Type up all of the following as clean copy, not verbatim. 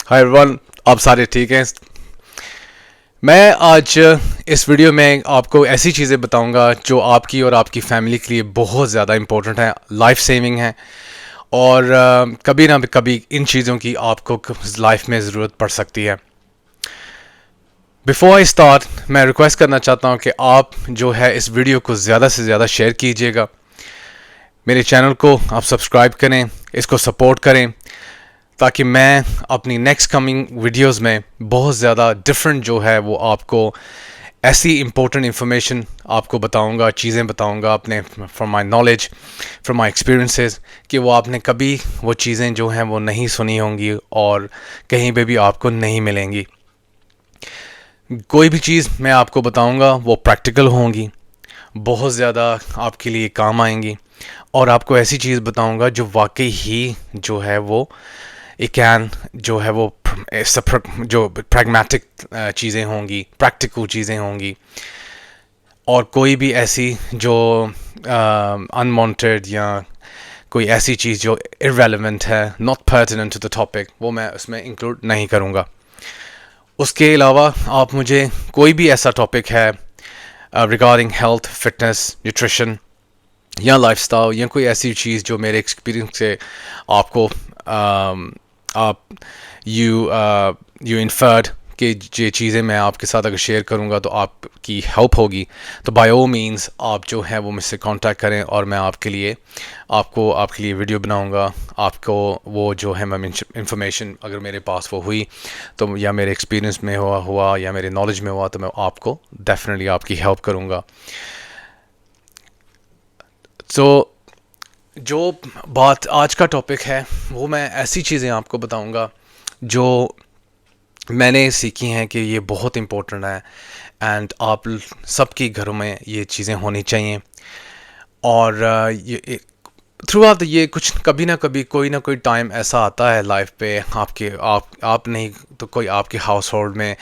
Hi everyone, आप सारे ठीक हैं। मैं आज इस वीडियो में आपको ऐसी चीज़ें बताऊंगा जो आपकी और आपकी फैमिली के लिए बहुत ज़्यादा इम्पोर्टेंट है, लाइफ सेविंग है। और कभी ना कभी इन चीज़ों की आपको लाइफ में ज़रूरत पड़ सकती है। बिफोर आई स्टार्ट, मैं रिक्वेस्ट करना चाहता हूं कि आप जो है इस वीडियो को ज़्यादा से ज़्यादा शेयर कीजिएगा। मेरे चैनल को आप सब्सक्राइब करें, इसको सपोर्ट करें, ताकि मैं अपनी नेक्स्ट कमिंग वीडियोस में बहुत ज़्यादा डिफरेंट जो है वो आपको ऐसी इम्पोर्टेंट इन्फॉर्मेशन आपको बताऊंगा, चीज़ें बताऊंगा अपने from my knowledge, from my experiences, कि वो आपने कभी वो चीज़ें जो हैं वो नहीं सुनी होंगी और कहीं पे भी आपको नहीं मिलेंगी। कोई भी चीज़ मैं आपको बताऊंगा वो प्रैक्टिकल होंगी, बहुत ज़्यादा आपके लिए काम आएंगी, और आपको ऐसी चीज़ बताऊंगा जो वाकई ही जो है वो कैन जो है वो जो प्रैग्मेटिक चीज़ें होंगी, प्रैक्टिकल चीज़ें होंगी, और कोई भी ऐसी जो अनवांटेड या कोई ऐसी चीज़ जो इररेलेवेंट है, not pertinent to the topic, वो मैं उसमें इंक्लूड नहीं करूँगा। उसके अलावा आप मुझे कोई भी ऐसा टॉपिक है रिगार्डिंग हेल्थ, फिटनेस, न्यूट्रिशन या लाइफस्टाइल, या कोई ऐसी चीज़ जो मेरे एक्सपीरियंस से आपको आप यू इन्फर्ड कि ये चीज़ें मैं आपके साथ अगर शेयर करूँगा तो आपकी हेल्प होगी, तो बाय ऑल मीन्स आप जो है वो मुझसे कांटेक्ट करें और मैं आपके लिए वीडियो बनाऊँगा। आपको वो जो है मैं इंफॉर्मेशन अगर मेरे पास वो हुई तो, या मेरे एक्सपीरियंस में हुआ या मेरे नॉलेज में हुआ, तो मैं आपको डेफिनेटली आपकी हेल्प करूँगा। तो जो बात आज का टॉपिक है वो मैं ऐसी चीज़ें आपको बताऊंगा जो मैंने सीखी हैं कि ये बहुत इम्पोर्टेंट है, एंड आप सबके घरों में ये चीज़ें होनी चाहिए। और ये थ्रू आउट ये कुछ कभी ना कभी कोई ना कोई टाइम ऐसा आता है लाइफ पे, आप नहीं तो कोई आपके हाउस होल्ड में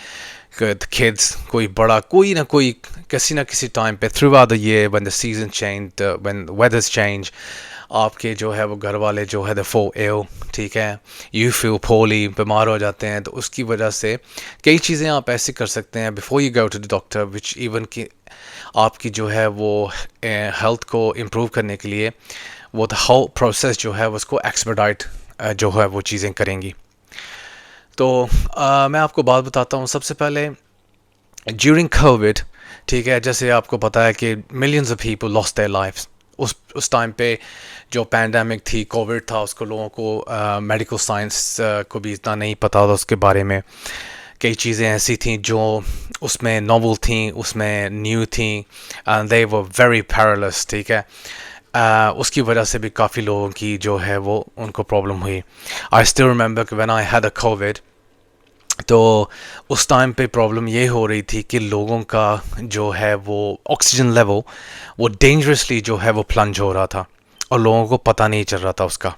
किड्स, कोई बड़ा, कोई ना किसी टाइम पे through out the year, when the season change, when वेदर्स change, आपके जो है वो घर वाले जो है द फो एल, ठीक है, यू फील पोली, बीमार हो जाते हैं। तो उसकी वजह से कई चीज़ें आप ऐसे कर सकते हैं before you go to the doctor, which even कि आपकी जो है वो हेल्थ को इम्प्रूव करने के लिए वो द होल प्रोसेस जो है उसको एक्सपर्टाइट जो है वो चीज़ें करेंगी। तो मैं आपको बात बताता हूँ। सबसे पहले ड्यूरिंग कोविड, ठीक है, जैसे आपको पता है कि millions of people lost their lifes. उस टाइम पे जो पैंडमिक थी, कोविड था, उसको लोगों को मेडिकल साइंस को भी इतना नहीं पता था उसके बारे में। कई चीज़ें ऐसी थी जो उसमें नॉवल थी, उसमें न्यू थी, and they were very paralysis, ठीक है। उसकी वजह से भी काफ़ी लोगों की जो है वो उनको प्रॉब्लम हुई। आई स्टिल रिमेंबर कि when I had a Covid, तो उस टाइम पे प्रॉब्लम ये हो रही थी कि लोगों का जो है वो ऑक्सीजन लेवल वो डेंजरसली जो है वो प्लंज हो रहा था, और लोगों को पता नहीं चल रहा था उसका।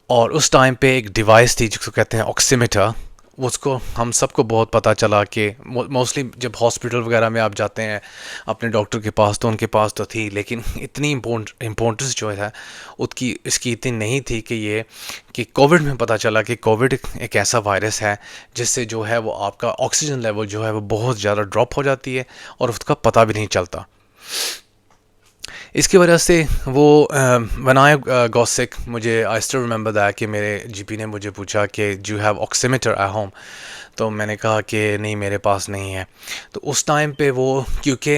और उस टाइम पे एक डिवाइस थी जिसको कहते हैं ऑक्सीमीटर, उसको हम सबको बहुत पता चला कि मोस्टली जब हॉस्पिटल वगैरह में आप जाते हैं अपने डॉक्टर के पास, तो उनके पास तो थी, लेकिन इतनी इम्पोर्टेंस जो है उसकी इसकी इतनी नहीं थी कि कोविड में पता चला कि कोविड एक ऐसा वायरस है जिससे जो है वो आपका ऑक्सीजन लेवल जो है वो बहुत ज़्यादा ड्रॉप हो जाती है और उसका पता भी नहीं चलता। इसकी वजह से वो व्हेन आई गॉट सिक, मुझे आई स्टिल रिमेंबर दैट कि मेरे जीपी ने मुझे पूछा कि do you have oximeter at home. तो मैंने कहा कि नहीं, मेरे पास नहीं है। तो उस टाइम पे वो, क्योंकि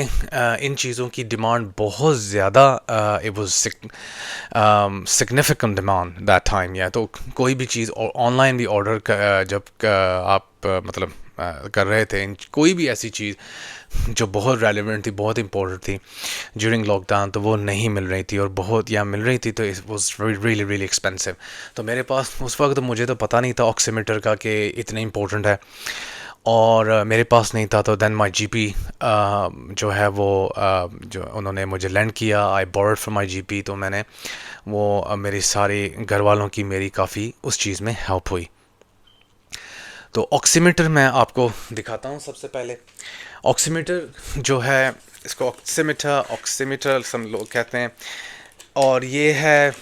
इन चीज़ों की डिमांड बहुत ज़्यादा, it was significant demand that time, या तो कोई भी चीज़ ऑनलाइन भी ऑर्डर जब आप मतलब कर रहे थे, कोई भी ऐसी चीज़ जो बहुत रेलिवेंट थी, बहुत इंपॉर्टेंट थी ड्यूरिंग लॉकडाउन, तो वो नहीं मिल रही थी, और बहुत या मिल रही थी तो it was really really expensive. तो मेरे पास उस वक्त मुझे तो पता नहीं था ऑक्सीमीटर का कि इतना इंपॉर्टेंट है, और मेरे पास नहीं था। तो देन माय जीपी जो है वो जो उन्होंने मुझे लैंड किया, आई बोर्ड फ्रॉम माय जीपी। तो मैंने वो मेरी सारी घर वालों की मेरी काफ़ी उस चीज़ में हेल्प हुई। तो ऑक्सीमीटर मैं आपको दिखाता हूँ। सबसे पहले ऑक्सीमीटर जो है, इसको ऑक्सीमीटर सब लोग कहते हैं, और ये है,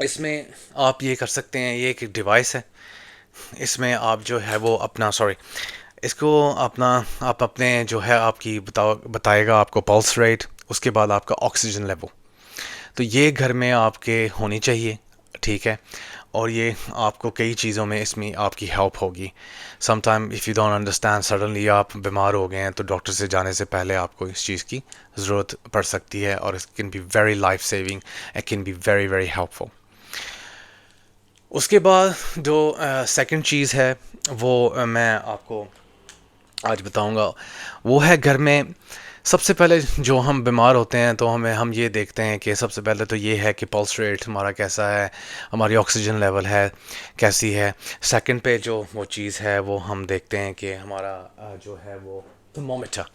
इसमें आप ये कर सकते हैं, ये एक डिवाइस है, इसमें आप जो है वो अपना सॉरी इसको अपना आप अपने जो है आपकी बताएगा आपको पल्स रेट, उसके बाद आपका ऑक्सीजन लेवल। तो ये घर में आपके होनी चाहिए, ठीक है। और ये आपको कई चीज़ों में इसमें आपकी हेल्प होगी। Some time if you don't understand, suddenly आप बीमार हो गए हैं, तो डॉक्टर से जाने से पहले आपको इस चीज़ की ज़रूरत पड़ सकती है, और it can be very life saving, it can be very very helpful. उसके बाद जो सेकंड चीज़ है वो मैं आपको आज बताऊंगा, वो है घर में सबसे पहले जो हम बीमार होते हैं तो हम ये देखते हैं कि सबसे पहले तो ये है कि पल्स रेट हमारा कैसा है, हमारी ऑक्सीजन लेवल है कैसी है। सेकंड पे जो वो चीज़ है वो हम देखते हैं कि हमारा जो है वो थर्मोमीटर,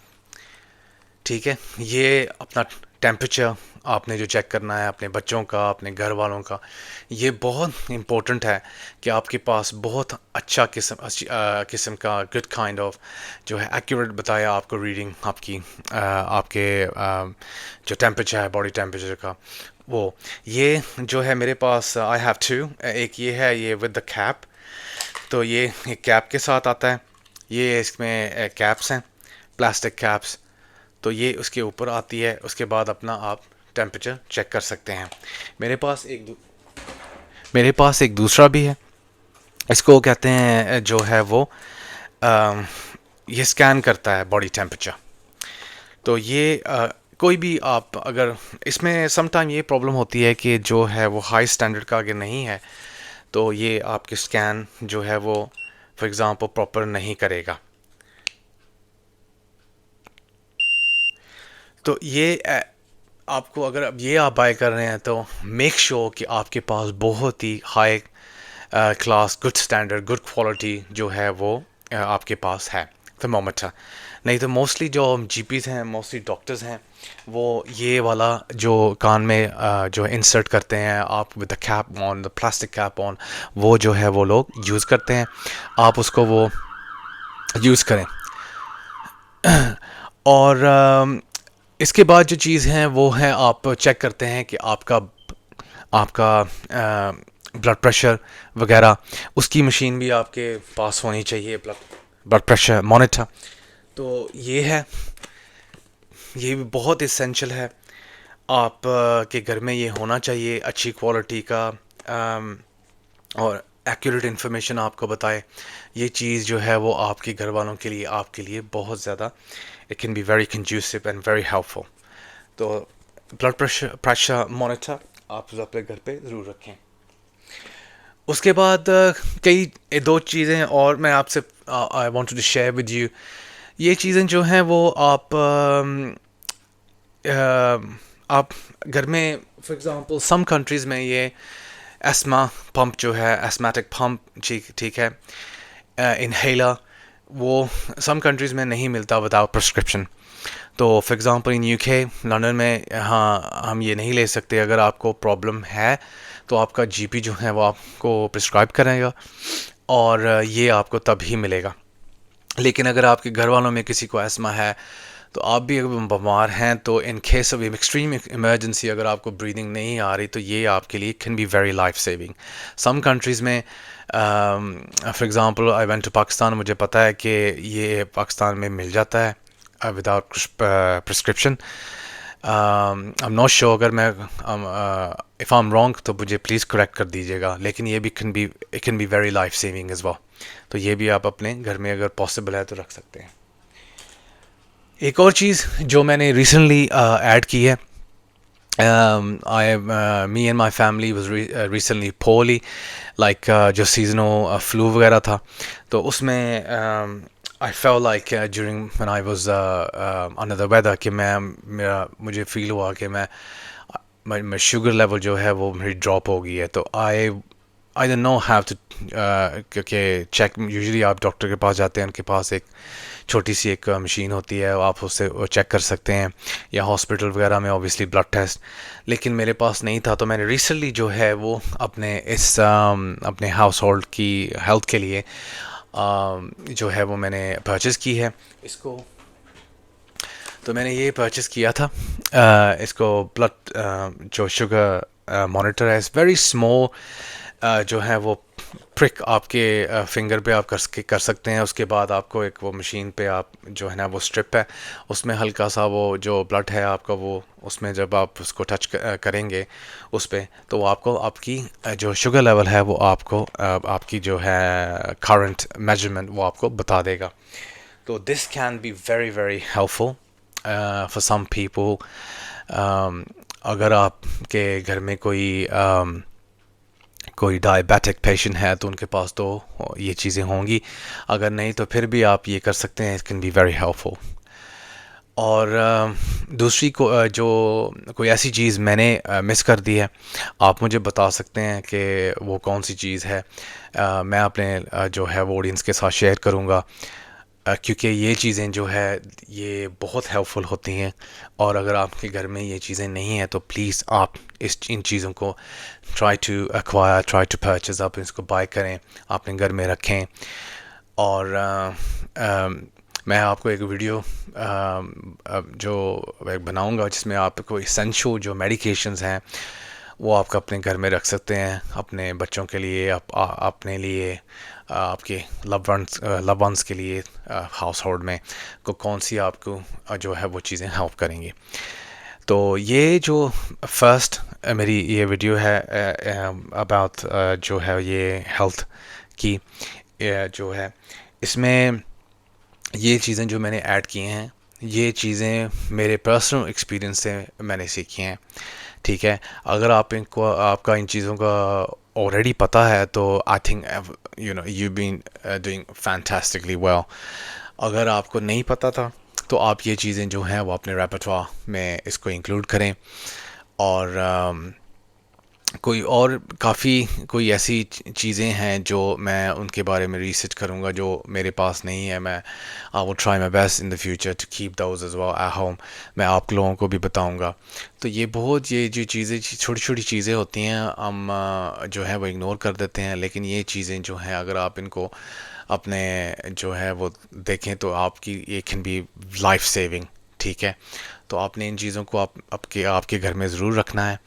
ठीक है। ये अपना टेम्परेचर आपने जो चेक करना है अपने बच्चों का, अपने घर वालों का, ये बहुत इम्पोर्टेंट है कि आपके पास बहुत अच्छा किस्म का गुड काइंड ऑफ जो है एक्यूरेट बताया आपको रीडिंग आपकी आपके जो टेम्परेचर है बॉडी टेम्परेचर का वो। ये जो है मेरे पास आई हैव टू, एक ये है ये विद द कैप, तो ये एक कैप के साथ आता है। ये इसमें कैप्स हैं, प्लास्टिक कैप्स, तो ये उसके ऊपर आती है, उसके बाद अपना आप टेम्परेचर चेक कर सकते हैं। मेरे पास मेरे पास एक दूसरा भी है, इसको कहते हैं जो है वो अम, ये स्कैन करता है बॉडी टेम्परेचर। तो ये कोई भी आप अगर इसमें सम टाइम ये प्रॉब्लम होती है कि जो है वो हाई स्टैंडर्ड का अगर नहीं है, तो ये आपके स्कैन जो है वो फॉर एग्ज़ाम्पल प्रॉपर नहीं करेगा। तो ये आपको अगर अब ये आप बाय कर रहे हैं तो मेक श्योर कि आपके पास बहुत ही high class good standard good quality जो है वो आपके पास है थर्मोमीटर। नहीं तो मोस्टली जो जीपीज़ हैं, मोस्टली डॉक्टर्स हैं, वो ये वाला जो कान में जो इंसर्ट करते हैं आप with the cap on, the plastic cap on, वो जो है वो लोग यूज़ करते हैं। आप उसको वो यूज़ करें। और इसके बाद जो चीज़ है वो है आप चेक करते हैं कि आपका आपका ब्लड प्रेशर वगैरह, उसकी मशीन भी आपके पास होनी चाहिए, ब्लड ब्लड प्रेशर मॉनिटर। तो ये है, ये भी बहुत इसेंशियल है, आप के घर में ये होना चाहिए अच्छी क्वालिटी का, और एक्यूरेट इन्फॉर्मेशन आपको बताए। ये चीज़ जो है वो आपके घर वालों के लिए आपके लिए बहुत ज़्यादा it can be very conducive and very helpful. तो ब्लड प्रेशर प्रेशर मॉनिटर आप अपने घर पे ज़रूर रखें। उसके बाद कई दो चीज़ें और मैं आपसे I want to share with you. ये चीज़ें जो हैं वो आप घर में फॉर एग्ज़ाम्पल सम कंट्रीज़ में ये एस्मा पंप जो है, एस्मेटिक पंप, ठीक ठीक है, इनहेलर, वो सम कंट्रीज़ में नहीं मिलता विदाउट प्रिस्क्रिप्शन। तो for example in UK London में हाँ हम ये नहीं ले सकते। अगर आपको प्रॉब्लम है तो आपका जीपी जो है वो आपको प्रिस्क्राइब करेगा, और ये आपको तब ही मिलेगा। लेकिन अगर आपके घर वालों में किसी को एस्मा है, तो आप भी अगर बीमार हैं, तो in case of extreme emergency अगर आपको ब्रीदिंग नहीं आ रही, तो ये आपके लिए can be very life saving. Some countries में for example I went to Pakistan, मुझे पता है कि ये पाकिस्तान में मिल जाता है without prescription. I am not sure, अगर मैं इफ़ आई एम रॉन्ग तो मुझे प्लीज़ करेक्ट कर दीजिएगा, लेकिन ये भी can be very life saving as well. तो ये भी आप अपने घर में अगर पॉसिबल है तो रख सकते हैं। एक और चीज़ जो मैंने रिसेंटली ऐड की है, me and my family was recently poorly, like जो seasonal flu वगैरह था, तो उसमें I felt like during when I was under the weather कि मुझे फील हुआ कि मैं शुगर लेवल जो है वो मेरी ड्रॉप हो गई है। तो I don't know how to, क्योंकि चेक यूजुअली आप डॉक्टर के पास जाते हैं, उनके पास एक छोटी सी एक मशीन होती है, आप उससे चेक कर सकते हैं, या हॉस्पिटल वगैरह में ऑब्वियसली ब्लड टेस्ट। लेकिन मेरे पास नहीं था, तो मैंने रिसेंटली जो है वो अपने अपने हाउस होल्ड की हेल्थ के लिए जो है वो मैंने परचेज़ की है इसको। तो मैंने ये परचेज़ किया था इसको, ब्लड जो शुगर मॉनिटर है, इज़ वेरी स्मॉल, जो है वो प्रिक आपके फिंगर पे आप कर सकते हैं। उसके बाद आपको एक वो मशीन पे आप जो है ना वो स्ट्रिप है, उसमें हल्का सा वो जो ब्लड है आपका वो उसमें जब आप उसको करेंगे उस पे, तो वो आपको आपकी जो शुगर लेवल है वो आपको आपकी जो है करंट मेजरमेंट वो आपको बता देगा। तो this can be very very helpful for some people. अगर आपके घर में कोई डायबिटिक पेशेंट है तो उनके पास तो ये चीज़ें होंगी, अगर नहीं तो फिर भी आप ये कर सकते हैं। It can be very helpful. और दूसरी जो कोई ऐसी चीज़ मैंने मिस कर दी है, आप मुझे बता सकते हैं कि वो कौन सी चीज़ है। मैं अपने जो है वो ऑडियंस के साथ शेयर करूँगा, क्योंकि ये चीज़ें जो है ये बहुत हेल्पफुल होती हैं। और अगर आपके घर में ये चीज़ें नहीं हैं तो प्लीज़ आप इन चीज़ों को try to acquire, try to purchase, आप इसको बाय करें, अपने घर में रखें। और मैं आपको एक वीडियो जो एक बनाऊंगा जिसमें आपको इसेंशियल जो मेडिकेशंस हैं वो आप अपने घर में रख सकते हैं, अपने बच्चों के लिए, अपने लिए, आपके लव वंस के लिए, हाउस होल्ड में को कौन सी आपको जो है वो चीज़ें हेल्प करेंगी। तो ये जो फर्स्ट मेरी ये वीडियो है अबाउट जो है ये हेल्थ की जो है, इसमें ये चीज़ें जो मैंने ऐड की हैं ये चीज़ें मेरे पर्सनल एक्सपीरियंस से मैंने सीखी हैं। ठीक है, अगर आप इनको आपका इन चीज़ों का ऑलरेडी पता है तो I think you been doing fantastically well. अगर आपको नहीं पता था तो आप ये चीज़ें जो हैं वो अपने रेpertoire में इसको इंक्लूड करें। और कोई और काफ़ी कोई ऐसी चीज़ें हैं जो मैं उनके बारे में रिसर्च करूँगा जो मेरे पास नहीं है। मैं I will try my best in the future to keep those as well at home. मैं आप लोगों को भी बताऊँगा। तो ये बहुत ये जो चीज़ें छोटी छोटी चीज़ें होती हैं हम जो है वो इग्नोर कर देते हैं, लेकिन ये चीज़ें जो हैं अगर आप इनको अपने जो है वो देखें तो आपकी ये कैन बी लाइफ सेविंग। ठीक है, तो आपने इन चीज़ों को आप आपके आपके घर में ज़रूर रखना है।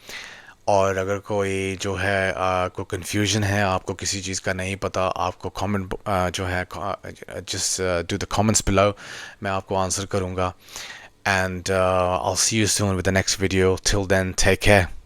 और अगर कोई जो है कोई कन्फ्यूजन है, आपको किसी चीज़ का नहीं पता, आपको कमेंट जो है just do the comments below, मैं आपको आंसर करूँगा। And I'll see you soon with the next video. Till then, take care.